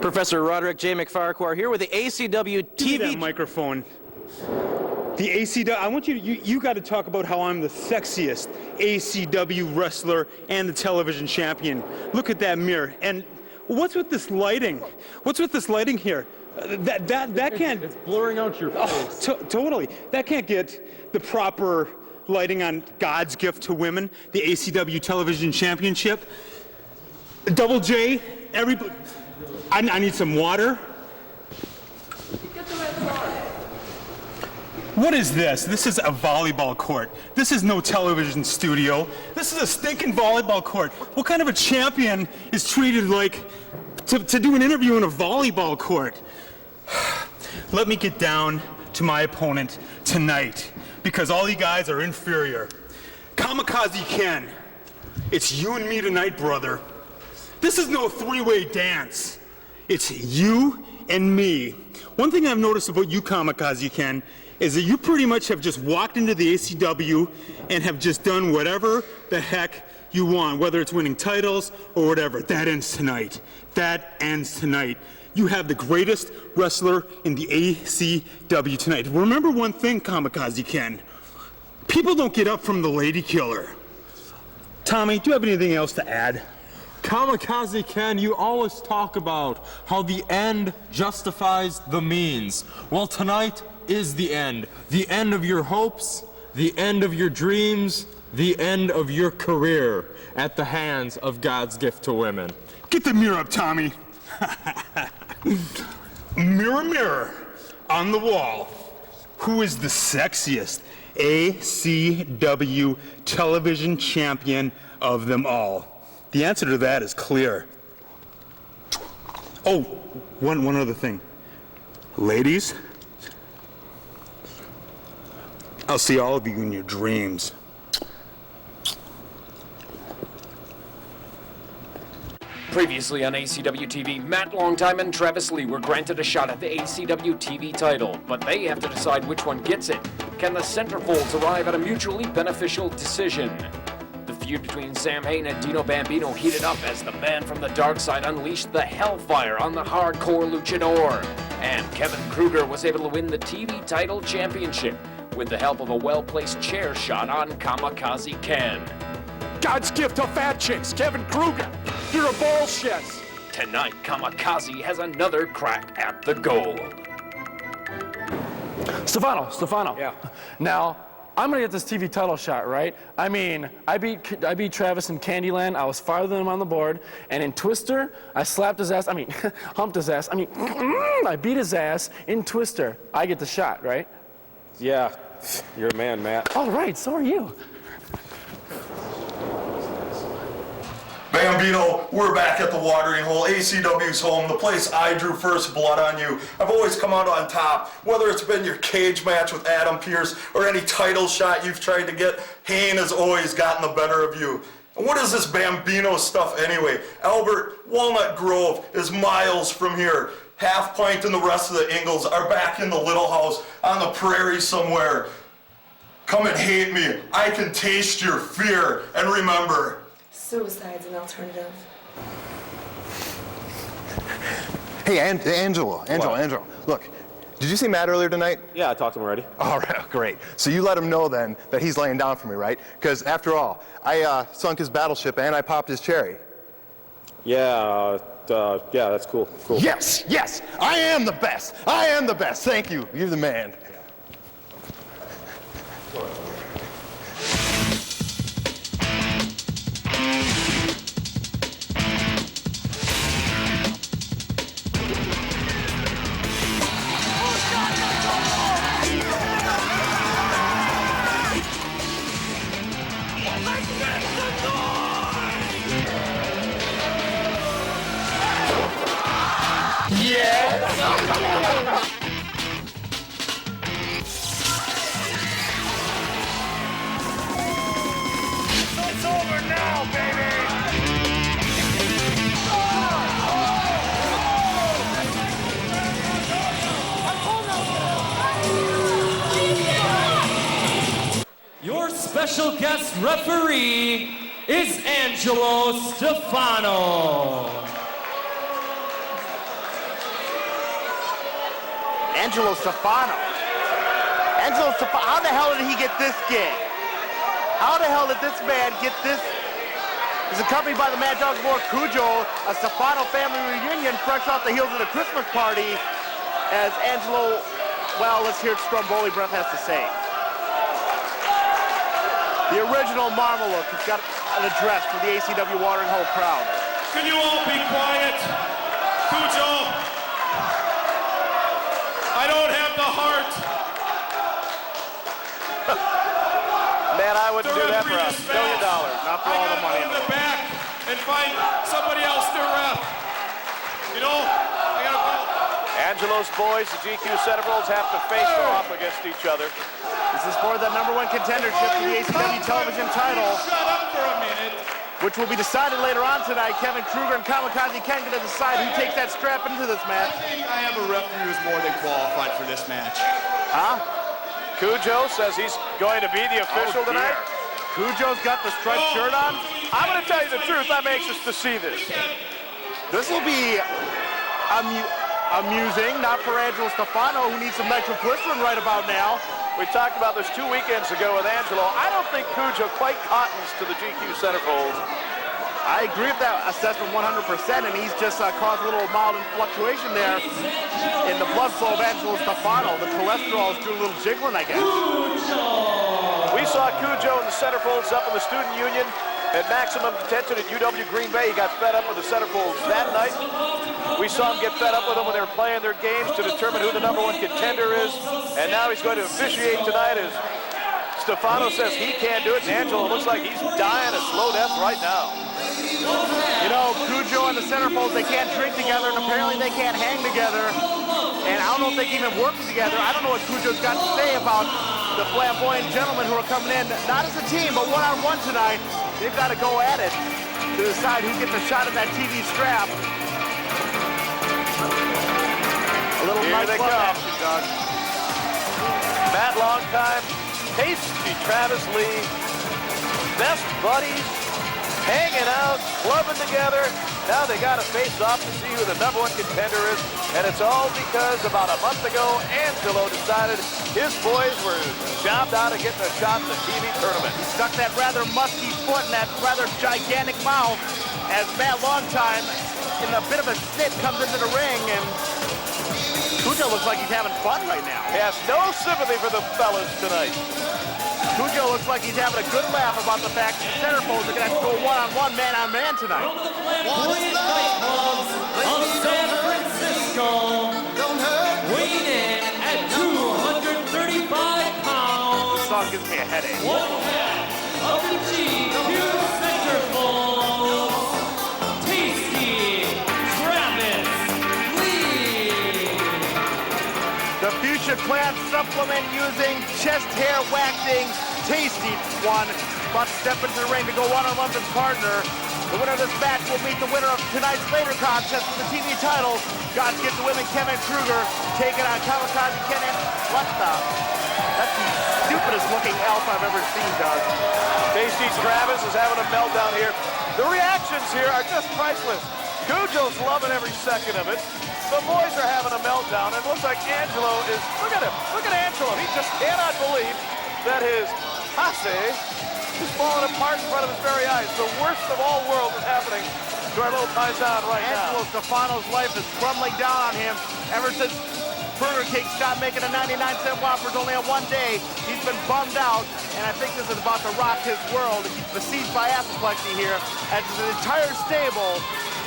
Professor Roderick J. McFarquhar here with the ACW-TV. That microphone. The ACW, I want you got to talk about how I'm the sexiest ACW wrestler and the television champion. Look at that mirror. And what's with this lighting? What's with this lighting here? That can't... It's blurring out your face. Totally. That can't get the proper lighting on God's gift to women, the ACW Television Championship. Double J, everybody... I need some water. What is this? This is a volleyball court. This is no television studio. This is a stinking volleyball court. What kind of a champion is treated like to do an interview in a volleyball court? Let me get down to my opponent tonight, because all you guys are inferior. Kamikaze Ken, it's you and me tonight, brother. This is no three-way dance. It's you and me. One thing I've noticed about you, Kamikaze Ken, is that you pretty much have just walked into the ACW and have just done whatever the heck you want, whether it's winning titles or whatever. That ends tonight. That ends tonight. You have the greatest wrestler in the ACW tonight. Remember one thing, Kamikaze Ken. People don't get up from the lady killer. Tommy, do you have anything else to add? Kamikaze Ken, you always talk about how the end justifies the means. Well, tonight is the end. The end of your hopes, the end of your dreams, the end of your career at the hands of God's gift to women. Get the mirror up, Tommy. Mirror, mirror on the wall, who is the sexiest ACW television champion of them all? The answer to that is clear. Oh, one other thing. Ladies, I'll see all of you in your dreams. Previously on ACW-TV, Matt Longtime and Travis Lee were granted a shot at the ACW-TV title, but they have to decide which one gets it. Can the Centerfolds arrive at a mutually beneficial decision? The feud between Sam Hayne and Dino Bambino heated up as the man from the dark side unleashed the hellfire on the hardcore luchador. And Kevin Krueger was able to win the TV title championship with the help of a well-placed chair shot on Kamikaze Ken. God's gift to fat chicks, Kevin Krueger. You're a bullshit. Tonight, Kamikaze has another crack at the goal. Stefano. Yeah. Now, I'm gonna get this TV title shot, right? I mean, I beat Travis in Candyland. I was farther than him on the board. And in Twister, I slapped his ass. Humped his ass. I beat his ass in Twister. I get the shot, right? Yeah, you're a man, Matt. All right, so are you. Bambino, we're back at the watering hole, ACW's home, the place I drew first blood on you. I've always come out on top, whether it's been your cage match with Adam Pearce or any title shot you've tried to get, Hayne has always gotten the better of you. And what is this Bambino stuff anyway? Albert, Walnut Grove is miles from here. Half Pint and the rest of the Ingalls are back in the little house on the prairie somewhere. Come and hate me. I can taste your fear. And remember, suicide's an alternative. Hey, Angelo, look, did you see Matt earlier tonight? Yeah, I talked to him already. All right, great. So you let him know then that he's laying down for me, right? Because after all, I sunk his battleship and I popped his cherry. Yeah, yeah, that's cool. Yes, I am the best. Thank you. You're the man. It's over now, baby! Your special guest referee is Angelo Stefano. Angelo Stefano. Angelo Stefano, how the hell did he get this gig? How the hell did this man get this? He's accompanied by the Mad Dog Lord Kujo, a Stefano family reunion fresh off the heels of the Christmas party, as Angelo, well, let's hear what Stromboli Breath has to say. The original Marmaluk has got an address for the ACW watering hole crowd. Can you all be quiet? Kujo, I don't have the heart. Man, I wouldn't do that for $1 million. Not for all the money. I gotta go to the back and find somebody else to ref. You know, I gotta go. Angelo's boys, the GQ Centerfolds, have to face off against each other. This is for the #1 contendership for the ACW television title, Shut up for a minute. which will be decided later on tonight. Kevin Krueger and Kamikaze Ken get to decide who takes that strap into this match. I think I have a referee who's more than qualified for this match. Huh? Kujo says he's going to be the official tonight. Kujo's got the striped shirt on. I'm going to tell you the truth. I'm anxious to see this. This will be amusing, not for Angelo Stefano, who needs some nitroglycerin right about now. We talked about this 2 weekends ago with Angelo. I don't think Kujo quite cottons to the GQ Centerfolds. I agree with that assessment 100%, and he's just caused a little mild fluctuation there in the blood flow of Angelo Stefano. The cholesterol is doing a little jiggling, I guess. We saw Kujo and the Centerfolds up in the Student Union at Maximum Contention at UW Green Bay. He got fed up with the Centerfolds that night. We saw him get fed up with them when they were playing their games to determine who the #1 contender is. And now he's going to officiate tonight as Stefano says he can't do it, and Angelo looks like he's dying a slow death right now. You know, Kujo and the Centerfolds, they can't drink together, and apparently they can't hang together. And I don't know if they can even work together. I don't know what Kujo's got to say about the flamboyant gentlemen who are coming in, not as a team, but one-on-one tonight. They've got to go at it to decide who gets a shot at that TV strap. A little Here they come. action, Doug. Matt Longtime, Tasty Travis Lee, best buddies, hanging out, clubbing together. Now they got to face off to see who the #1 contender is. And it's all because about a month ago, Angelo decided his boys were jobbed out of getting a shot in the TV tournament. He stuck that rather musky foot in that rather gigantic mouth as Matt Longtime, in a bit of a snit, comes into the ring, and Kujo looks like he's having fun right now. He has no sympathy for the fellas tonight. Kujo looks like he's having a good laugh about the fact that the Centerfolds are going to have to go one-on-one, man-on-man tonight. From the flamboyant nightclubs of San Francisco, weighing in at 235 pounds. This song gives me a headache. One half of the GQ Centerfolds, Tasty Travis Lee. The Future Clan supplement using chest hair waxing Tasty one. About to step into the ring to go one-on-one with his partner. The winner of this match will meet the winner of tonight's later contest for the TV title. God's Gift to Women, Kevin Krueger, taking on Kamikaze Kenton. What the? That's the stupidest looking elf I've ever seen, Doug. Tasty Travis is having a meltdown here. The reactions here are just priceless. Kujo's loving every second of it. The boys are having a meltdown, and it looks like Angelo is, look at him, look at Angelo. He just cannot believe that his posse is falling apart in front of his very eyes. The worst of all worlds is happening to our little paisan right now. Angelo Stefano's life is crumbling down on him ever since Burger King stopped making a 99-cent Whoppers only on one day. He's been bummed out, and I think this is about to rock his world. He's besieged by apoplexy here, as his entire stable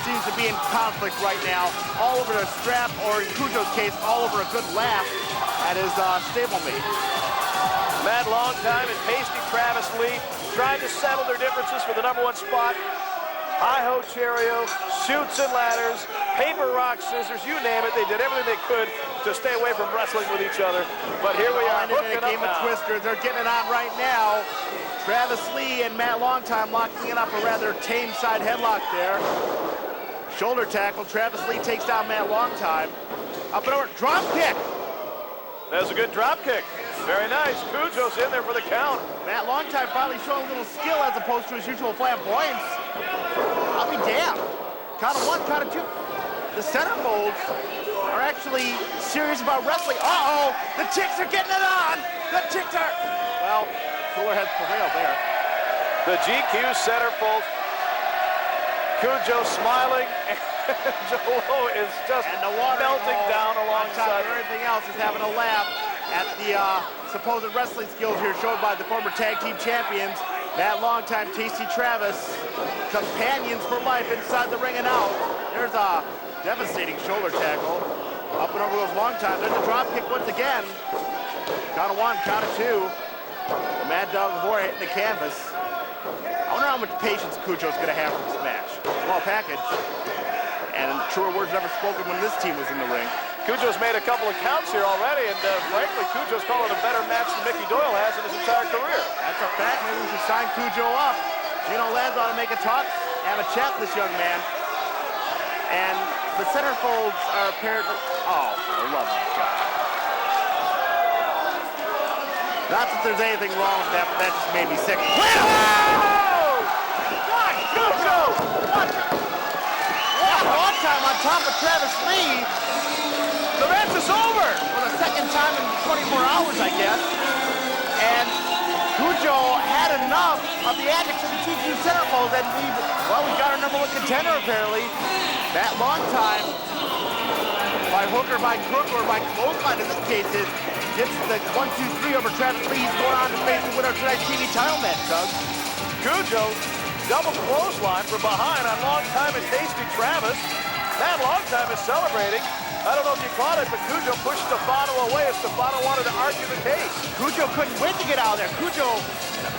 seems to be in conflict right now, all over their strap, or in Kujo's case, all over a good laugh at his stablemate. Matt Longtime and Tasty Travis Lee trying to settle their differences for the #1 spot. Hi-ho Cheerio, shoots and ladders, paper, rock, scissors, you name it. They did everything they could to stay away from wrestling with each other. But here we are, hooking in a game up of now. Twisters. They're getting it on right now. Travis Lee and Matt Longtime locking it up, a rather tame side headlock there. Shoulder tackle. Travis Lee takes down Matt Longtime. Up and over, drop kick. That's a good drop kick. Very nice. Kujo's in there for the count. Matt Longtime finally showing a little skill as opposed to his usual flamboyance. I'll be damned. Count of one, count of two. the Centerfolds are actually serious about wrestling. Uh-oh, the chicks are getting it on. The chicks are, well, cooler heads prevailed there. The GQ Centerfolds. Kujo smiling. Angelo is just melting down alongside. Everything else is having a laugh at the supposed wrestling skills here shown by the former tag team champions, that longtime Tasty Travis. Companions for life inside the ring and out. There's a devastating shoulder tackle. Up and over those long time. There's a drop kick once again. Count of one, count of two. The Mad Dog War hitting the canvas. I wonder how much patience Kujo's going to have for this match. Small package. And truer words never spoken when this team was in the ring. Kujo's made a couple of counts here already, and frankly, Kujo's calling a better match than Mickey Doyle has in his entire career. That's a fact. Maybe we should sign Kujo up. Gino Lanz ought to make a talk, have a chat with this young man. And the Centerfolds are apparently, oh, for the love of God. Not that there's anything wrong with that, but that just made me sick. Whoa! God, Kujo! What? Long time on top of Travis Lee. The match is over! For the second time in 24 hours, I guess. And Kujo had enough of the antics of the GQ Centerfolds, and we got our number one contender, apparently. That long time, by hook or by crook or by clothesline in this case, gets the 1-2-3 over Travis Lee. He's going on to face the winner of tonight's TV title match, Doug. Kujo, double clothesline from behind on Longtime and Tasty Travis. That Longtime is celebrating. I don't know if you caught it, but Kujo pushed Stefano away as Stefano wanted to argue the case. Kujo couldn't wait to get out of there. Kujo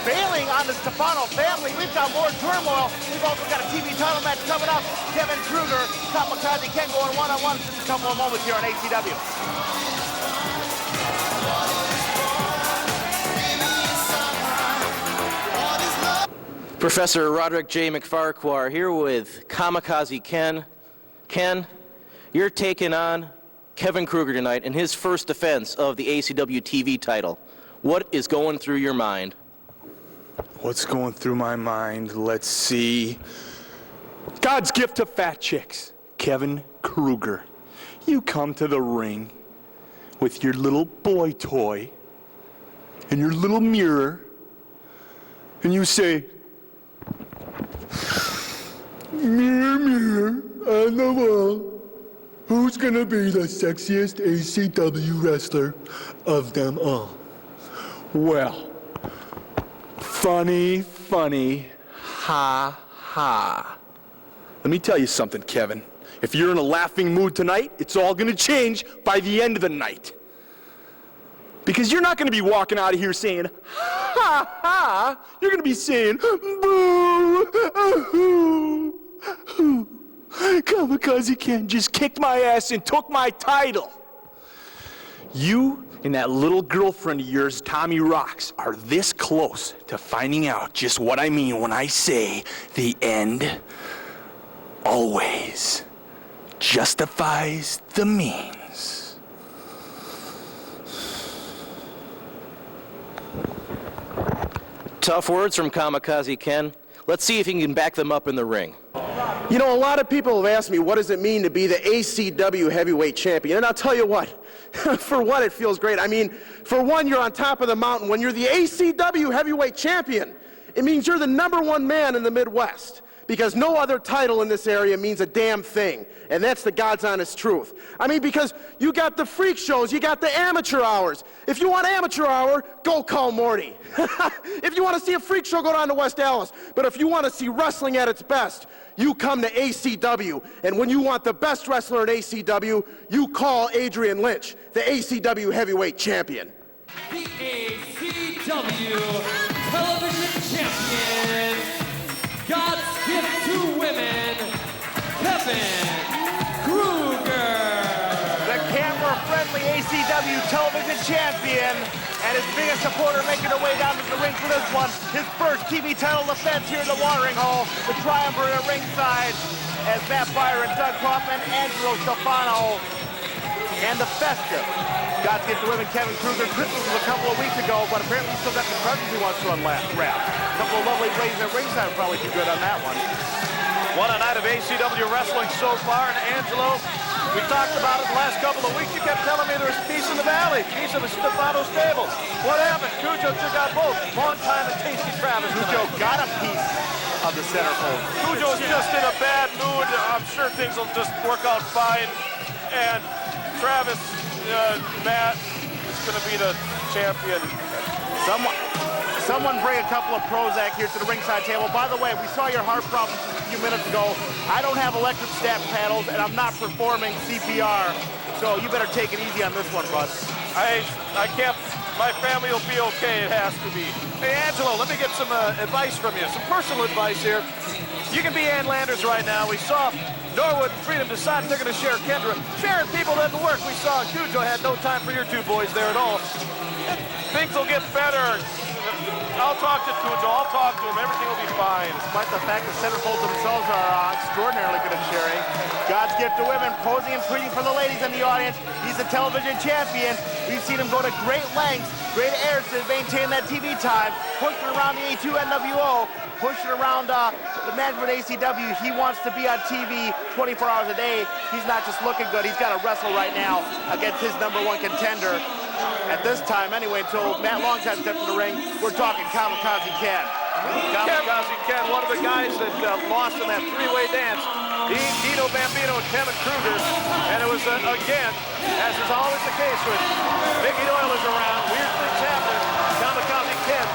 bailing on the Stefano family. We've got more turmoil. We've also got a TV title match coming up. Kevin Krueger, Kamikaze Ken going one-on-one in just a couple of moments here on ACW. Professor Roderick J. McFarquhar here with Kamikaze Ken. Ken, you're taking on Kevin Krueger tonight in his first defense of the ACW-TV title. What is going through your mind? What's going through my mind? Let's see. God's gift to fat chicks, Kevin Krueger. You come to the ring with your little boy toy and your little mirror, and you say, "Mirror, mirror on the wall, who's gonna be the sexiest ACW wrestler of them all?" Well, funny, ha, ha. Let me tell you something, Kevin. If you're in a laughing mood tonight, it's all gonna change by the end of the night. Because you're not gonna be walking out of here saying, "Ha, ha." You're gonna be saying, "Boo, ahoo, ahoo. Kamikaze Ken just kicked my ass and took my title." You and that little girlfriend of yours, Tommy Roxx, are this close to finding out just what I mean when I say the end always justifies the means. Tough words from Kamikaze Ken. Let's see if he can back them up in the ring. You know, a lot of people have asked me, what does it mean to be the ACW heavyweight champion? And I'll tell you what, for one, it feels great. I mean, for one, you're on top of the mountain. When you're the ACW heavyweight champion, it means you're the #1 man in the Midwest. Because no other title in this area means a damn thing. And that's the God's honest truth. I mean, because you got the freak shows, you got the amateur hours. If you want amateur hour, go call Morty. If you want to see a freak show, go down to West Allis. But if you want to see wrestling at its best, you come to ACW. And when you want the best wrestler in ACW, you call Adrian Lynch, the ACW heavyweight champion. The ACW television champion, God's gift to women, Kevin Krueger. The camera-friendly ACW television champion and his biggest supporter making their way down to the ring for this one. His first TV title defense here in the watering hole. The triumvirate at ringside as Matt Byron, Doug Kaufman, Angelo Stefano, and the festive God's gift to women, Kevin Krueger. Christmas was a couple of weeks ago, but apparently he still got some presents he wants to unwrap. A couple of lovely ladies at ringside would probably do good on that one. What a night of ACW wrestling so far. And Angelo, we talked about it the last couple of weeks. You kept telling me there was peace in the valley, peace in the Stefano stable. What happened? Kujo took out both Longtime and Tasty Travis. Kujo got a piece of the centerfold. Kujo's just in a bad mood. I'm sure things will just work out fine. And Travis, Matt, is going to be the champion. Someone bring a couple of Prozac here to the ringside table. By the way, we saw your heart problems a few minutes ago. I don't have electric stap paddles, and I'm not performing CPR, so you better take it easy on this one, bud. I can't. My family will be okay. It has to be. Hey, Angelo, let me get some advice from you. Some personal advice here. You can be Ann Landers right now. We saw Norwood and Freedom decide they're going to share Kendra. Sharing people doesn't work. We saw Kujo had no time for your two boys there at all. Things will get better. I'll talk to Kujo. I'll talk to him. Everything will be fine. Despite the fact that centerfolds themselves are extraordinarily good at sharing. God's gift to women, posing and pleading for the ladies in the audience. He's a television champion. We've seen him go to great lengths, great airs to maintain that TV time. Pushing around the A2NWO, pushing around the management ACW. He wants to be on TV 24 hours a day. He's not just looking good. He's got to wrestle right now against his #1 contender. At this time, anyway, until Matt Longtime steps in the ring, we're talking Kamikaze Ken. Kamikaze Ken, one of the guys that lost in that three-way dance. Dino Bambino and Kevin Krueger. And it was, again, as is always the case when Mickey Doyle is around, weird things happen. Kamikaze Ken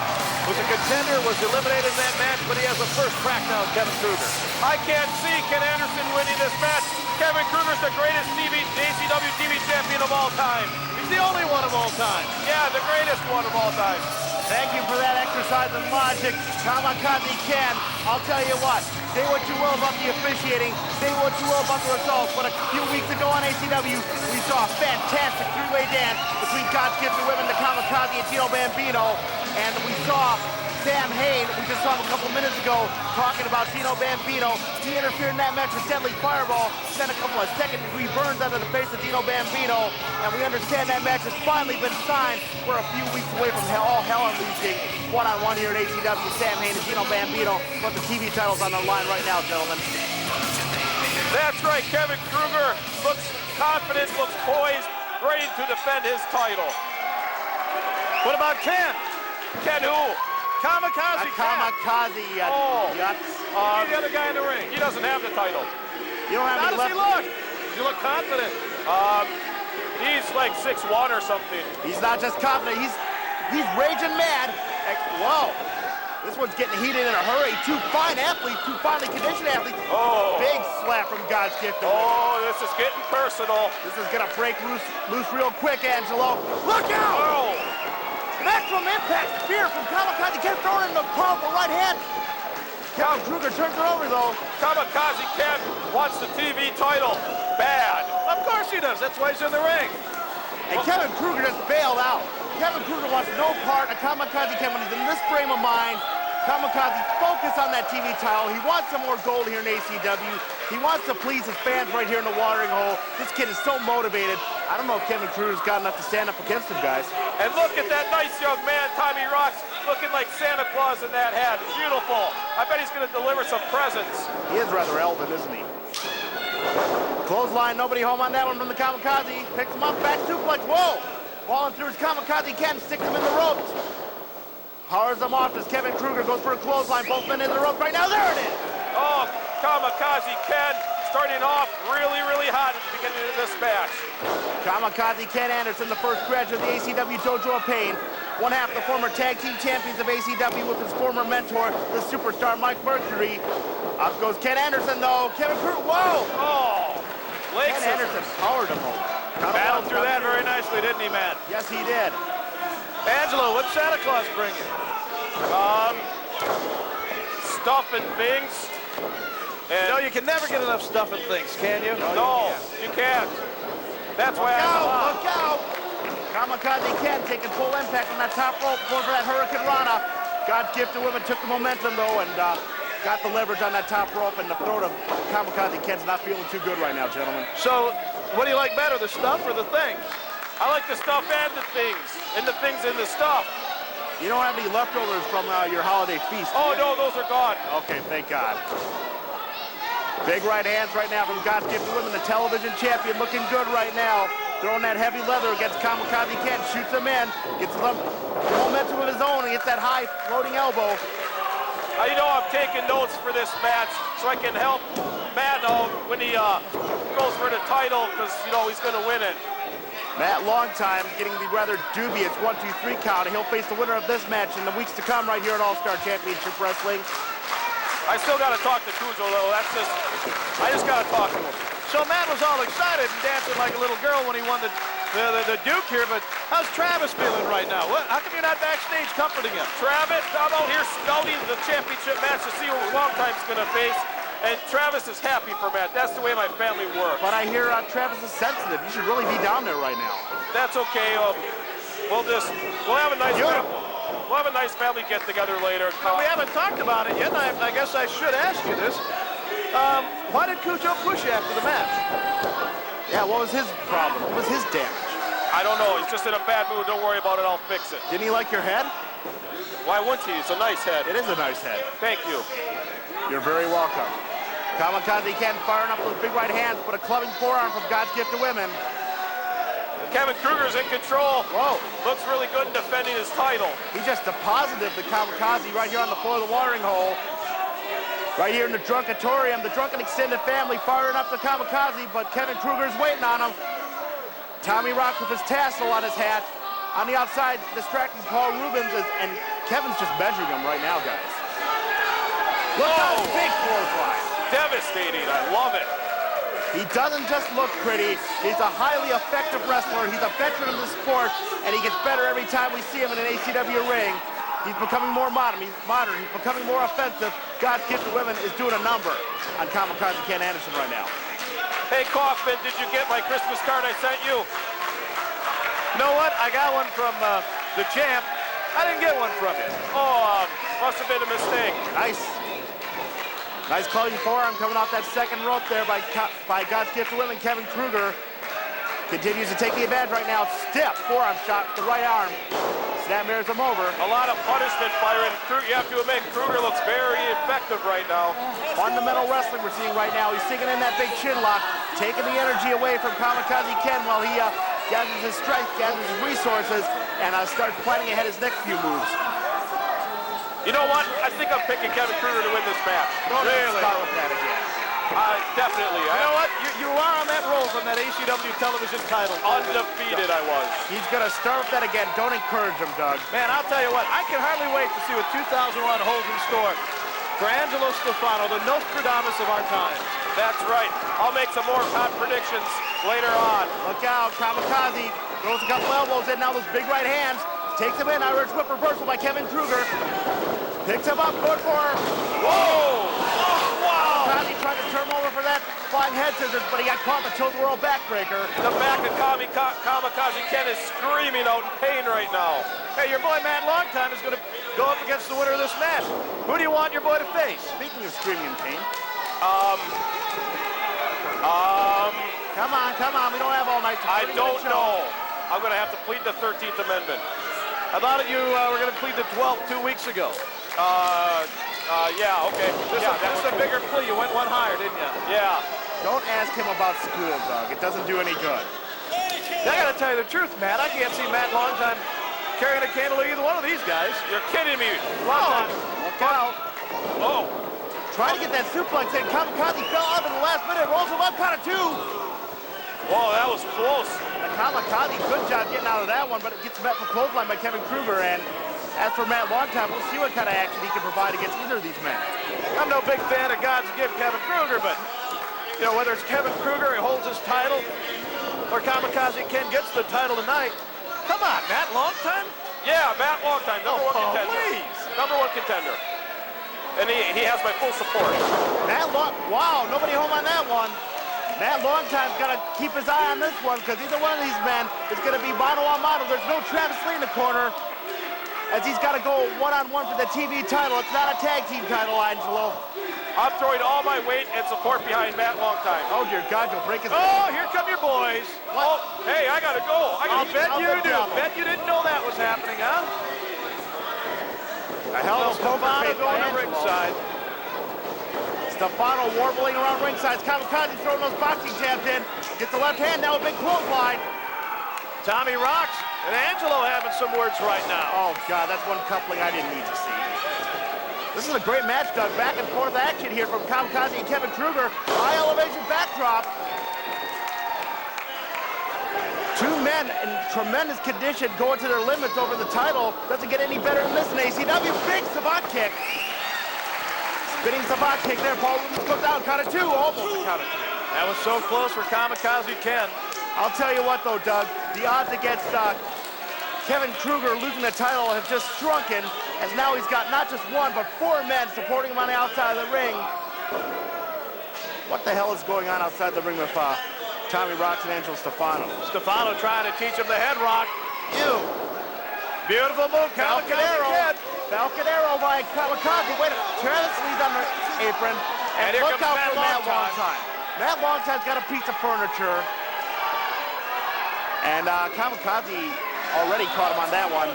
was a contender, was eliminated in that match, but he has a first crack now at Kevin Krueger. I can't see Ken Anderson winning this match. Kevin Krueger's the greatest ACW-TV champion of all time. He's the only one of all time. Yeah, the greatest one of all time. Thank you for that exercise in logic, Kamikaze Ken. I'll tell you what, say what you will about the officiating, say what you will about the results, but a few weeks ago on ACW, we saw a fantastic three-way dance between God's gift to women, the Kamikaze and Tino Bambino, and we saw Sam Hayne, we just saw him a couple minutes ago, talking about Tino Bambino. He interfered in that match with Deadly Fireball, sent a couple of second-degree burns under the face of Tino Bambino, and we understand that match has finally been signed. We're a few weeks away from all hell unleashing. One-on-one here at ACW, Sam Hayne and Tino Bambino, but the TV title's on the line right now, gentlemen. That's right, Kevin Krueger looks confident, looks poised, ready to defend his title. What about Ken? Ken who? Kamikaze Ken. Kamikaze, He's the other guy in the ring. He doesn't have the title. You don't have How any does he look? You look confident. He's like 6'1" or something. He's not just confident, he's raging mad. Whoa. This one's getting heated in a hurry. Two fine athletes, two finely conditioned athletes. Oh. Big slap from God's gift. Oh, this is getting personal. This is gonna break loose real quick, Angelo. Look out! Oh. Maximum impact spear from Kamikaze Ken, throwing in the powerful right hand. Kevin Krueger turns it over though. Kamikaze Ken wants the TV title bad. Of course he does. That's why he's in the ring. And Kevin Krueger just bailed out. Kevin Krueger wants no part of Kamikaze Ken when he's in this frame of mind. Kamikaze focused on that TV title. He wants some more gold here in ACW. He wants to please his fans right here in the watering hole. This kid is so motivated. I don't know if Kevin Krueger's got enough to stand up against him, guys. And look at that nice young man, Tommy Roxx, looking like Santa Claus in that hat. Beautiful. I bet he's going to deliver some presents. He is rather elven, isn't he? Clothesline, nobody home on that one from the Kamikaze. Picks him up, back suplex. Whoa! Falling through his Kamikaze Ken, sticks him in the ropes. Powers them off as Kevin Krueger goes for a clothesline. Both men in the ropes right now. There it is! Oh, Kamikaze Ken starting off really, really hot at the beginning of this match. Kamikaze Ken Anderson, the first graduate of the ACW Dojo of Pain. One half the former tag team champions of ACW with his former mentor, the superstar Mike Mercury. Up goes Ken Anderson, though. Kevin Krueger, whoa! Oh, Ken Anderson powered him home. Battled through that very nicely, didn't he, Matt? Yes, he did. Angelo, what's Santa Claus bringing? Stuff and things. And no, you can never get enough stuff and things, can you? No, you can't. That's why Look out! Kamikaze Ken taking full impact on that top rope, going for that Hurricane Rana. God's gift to women took the momentum, though, and got the leverage on that top rope, and the throat of Kamikaze Ken's not feeling too good right now, gentlemen. So, what do you like better, the stuff or the things? I like the stuff and the things in the stuff. You don't have any leftovers from your holiday feast, Oh, no, those are gone. Okay, thank God. Big right hands right now from God's Gift to Women, the television champion, looking good right now. Throwing that heavy leather against Kamikaze Ken, shoots him in, gets the momentum of his own, and gets that high floating elbow. You know I'm taking notes for this match so I can help Matt out when he goes for the title, because, you know, he's going to win it. Matt Longtime getting the rather dubious 1-2-3 count, and he'll face the winner of this match in the weeks to come right here at All-Star Championship Wrestling. I still got to talk to Kujo, though. I just got to talk to him. So Matt was all excited and dancing like a little girl when he won the Duke here, but how's Travis feeling right now? How come you're not backstage comforting him? Travis, I'm out here scouting the championship match to see what Longtime's going to face. And Travis is happy for Matt. That's the way my family works. But I hear Travis is sensitive. You should really be down there right now. That's okay. We'll have a nice we'll have a nice family get together later. Well, we haven't talked about it yet. I guess I should ask you this. Why did Kujo push you after the match? Yeah, what was his problem? What was his damage? I don't know. He's just in a bad mood. Don't worry about it. I'll fix it. Didn't he like your head? Why wouldn't he? It's a nice head. It is a nice head. Thank you. You're very welcome. Kamikaze Ken firing up those big right hands, but a clubbing forearm from God's Gift to Women. Kevin Krueger's in control. Whoa. Looks really good in defending his title. He just deposited the Kamikaze right here on the floor of the watering hole. Right here in the Drunkatorium, the drunken extended family firing up the Kamikaze, but Kevin Krueger's waiting on him. Tommy Rock with his tassel on his hat. On the outside, distracting Paul Rubens, and Kevin's just measuring him right now, guys. Look how big fly. Devastating. I love it. He doesn't just look pretty. He's a highly effective wrestler. He's a veteran of the sport, and he gets better every time we see him in an ACW ring. He's becoming more modern. He's becoming more offensive. God's Gift to Women is doing a number on Kamikaze Ken Anderson right now. Hey, Kaufman, did you get my Christmas card I sent you? You know what? I got one from the champ. I didn't get one from you. Oh, must have been a mistake. Nice. Nice clubbing forearm coming off that second rope there by God's Gift to Women. Kevin Krueger continues to take the advantage right now. Stiff forearm shot with the right arm. Snap mirrors him over. A lot of punishment firing. You have to admit, Krueger looks very effective right now. Fundamental wrestling we're seeing right now. He's sinking in that big chin lock, taking the energy away from Kamikaze Ken while he gathers his strength, gathers his resources, and starts planning ahead his next few moves. You know what? I think I'm picking Kevin Krueger to win this match. Don't start with that again. Definitely. You know what? You are on that roll from that ACW television title. Undefeated I was. He's going to start with that again. Don't encourage him, Doug. Man, I'll tell you what. I can hardly wait to see what 2001 holds in store for Angelo Stefano, the Nostradamus of our time. That's right. I'll make some more hot predictions later on. Look out. Kamikaze throws a couple elbows in. Now those big right hands. Takes him in. Irish whip reversal by Kevin Krueger. Picks him up. Good for her. Whoa! Wow! Kamikaze tried to turn him over for that flying head scissors, but he got caught in the tilt-a-whirl backbreaker. The back of Kamikaze Ken is screaming out in pain right now. Hey, your boy Matt Longtime is going to go up against the winner of this match. Who do you want your boy to face? Speaking of screaming in pain. Come on. We don't have all night. I don't know. I'm going to have to plead the 13th Amendment. I thought you were going to plead the 12th 2 weeks ago. Yeah, okay. This is a bigger plea. You went one higher, didn't you? Yeah. Don't ask him about school, Doug. It doesn't do any good. I got to tell you the truth, Matt. I can't see Matt Longtime carrying a candle to either one of these guys. You're kidding me. Longtime. Look out. Oh. Trying to get that suplex in. Kamikaze fell off in the last minute. Rolls him up, count of two. Whoa, that was close. Kamikaze, good job getting out of that one, but it gets met for clothesline by Kevin Krueger. And as for Matt Longtime, we'll see what kind of action he can provide against either of these men. I'm no big fan of God's Gift Kevin Krueger, but you know, whether it's Kevin Krueger who holds his title or Kamikaze Ken gets the title tonight. Come on, Matt Longtime? Yeah, Matt Longtime, number one contender. Please. Number one contender. And he has my full support. Wow, nobody home on that one. Matt Longtime's got to keep his eye on this one because either one of these men is going to be mano a mano. There's no Travis Lee in the corner as he's got to go one-on-one for the TV title. It's not a tag team title, Angelo. I'm throwing all my weight and support behind Matt Longtime. Oh, dear God, you'll break his... Oh, here come your boys. What? Oh, hey, I got to go. I'll bet you do. Bet you didn't know that was happening, huh? A hell of a poker face by Angelo. Ringside. Stefano warbling around ringside. Kamikaze throwing those boxing jabs in. Gets the left hand, now a big clothesline. Tommy Roxx and Angelo having some words right now. Oh, God, that's one coupling I didn't need to see. This is a great match, Doug. Back and forth action here from Kamikaze and Kevin Krueger. High elevation backdrop. Two men in tremendous condition going to their limits over the title. Doesn't get any better than this in ACW. Big savant kick. Spinning savant kick there. Paul Williams goes down. Count of two. Almost a count of three. That was so close for Kamikaze Ken. I'll tell you what, though, Doug. The odds against Kevin Krueger losing the title have just shrunken, as now he's got not just one, but four men supporting him on the outside of the ring. What the hell is going on outside the ring with Tommy Roxx and Angelo Stefano? Stefano trying to teach him the head rock. Ew. Beautiful move, Kamikaze. Falcon arrow by Kamikaze. Wait, Travis leads on the apron. And here look comes out Matt for Matt Longtime. Longtime. Matt Longtime's got a piece of furniture. And Kamikaze already caught him on that one.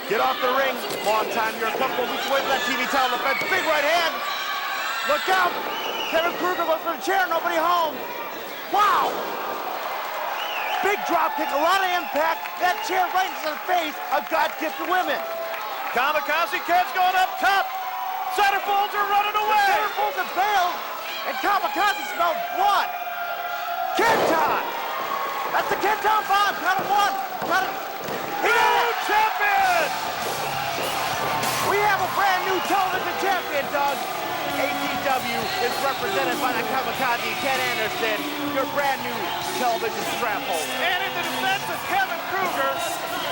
Get off the ring, Longtime. You're a couple of weeks away from that TV title defense. Big right hand. Look out. Kevin Krueger goes for the chair. Nobody home. Wow. Big drop kick. A lot of impact. That chair right into the face of God gift to women. Kamikaze Ken's going up top. Centerfolds are running away. The Centerfolds have bailed. And Kamikaze smells blood. Kenton! That's the Kenton Bomb. Count of one. Count of... He did it! Champion! We have a brand new television champion, Doug. ACW is represented by the Kamikaze Ken Anderson, your brand new television strap holder. And in the defense of Kevin Krueger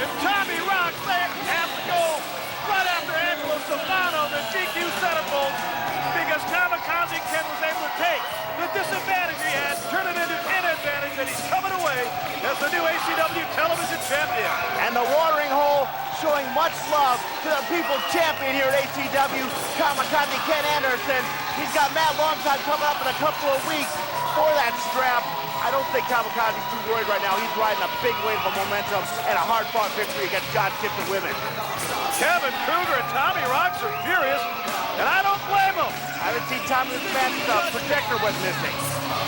and Tommy Roxx, they have to go right after Angelo Stefano, the GQ Centerfolds, because Kamikaze Ken was able to take the disadvantage he had, turn it into an advantage, and he's coming away as the new ACW television champion. And the watering hole showing much love to the people's champion here at ACW, Kamikaze Ken Anderson. He's got Matt Longtime coming up in a couple of weeks for that strap. I don't think Kamikaze's too worried right now. He's riding a big wave of momentum and a hard-fought victory against God-gifted women. Kevin Krueger and Tommy Roxx are furious, and I don't blame them. I haven't seen Tommy this match. Protector was missing.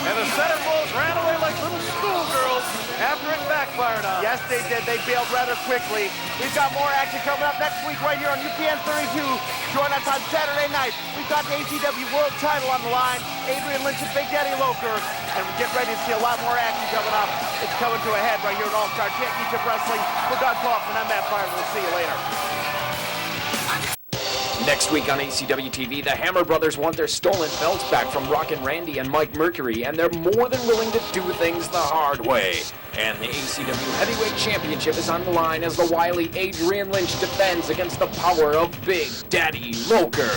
And the Centerfolds ran away like little schoolgirls after it backfired on. Yes, they did. They bailed rather quickly. We've got more action coming up next week right here on UPN 32. Join us on Saturday night. We've got the ACW World title on the line. Adrian Lynch and Big Daddy Loker. And we get ready to see a lot more action coming up. It's coming to a head right here at All-Star Championship Wrestling. For Doug Kaufman, I'm Matt Byron. We'll see you later. Next week on ACW-TV, the Hammer Brothers want their stolen belts back from Rockin' Randy and Mike Mercury, and they're more than willing to do things the hard way. And the ACW Heavyweight Championship is on the line as the wily Adrian Lynch defends against the power of Big Daddy Loker.